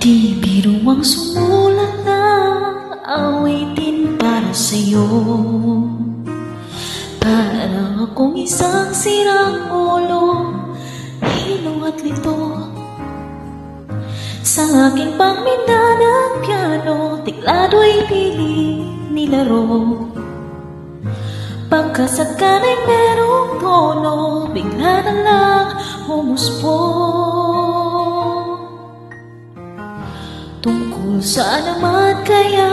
Di biro ang sumulat ng awitin para sa'yo. Para akong isang sirang ulo, hilong at lito. Sa aking pangmindanang piano, tiklado'y piling nilaro. Pagkasakana'y merong tono, bigla na lang humuspo. Tungkol saan naman kaya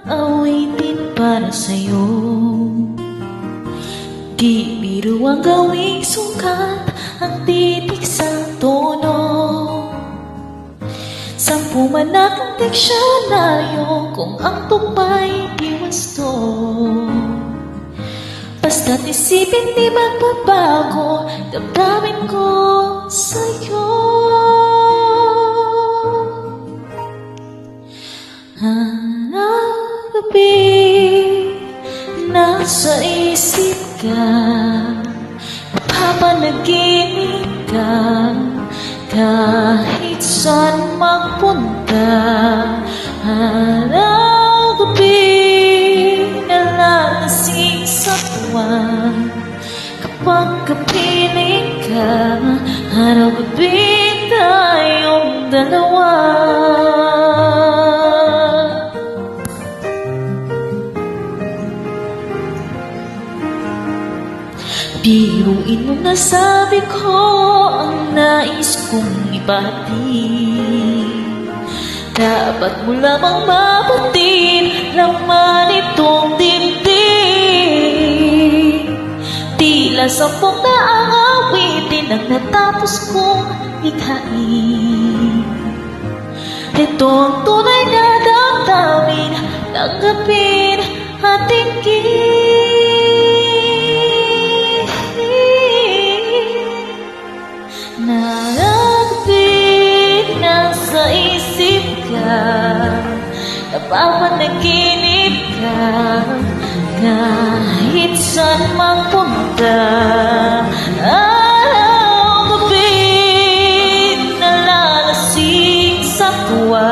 awitin para sa'yo? Di biro ang gawing sukat ang titik sa tono. 10 man ang diksyonaryo kung ang tugma'y di wasto. Basta't isipin di magbabago, damdamin ko sa'yo. Gabi, nasa isip ka, napapanaginip ka, kahit saan magpunta. Araw-gabi, nalalasing sa tuwa, kapag kapiling ka. Araw-gabi, tayong dalawa. Biruin mo nasabi ko ang nais kong ibati. Dapat mo lamang mabatid laman itong dibdib. Tila 10 na ang awitin ang natapos kong likhain. Ito ang tunay na damdamin, tanggapin at tingin. Naragpig nasa isip ka, napapanaginip ka, kahit saan magpunta. Araw-gabi, nalalasing sa tuwa,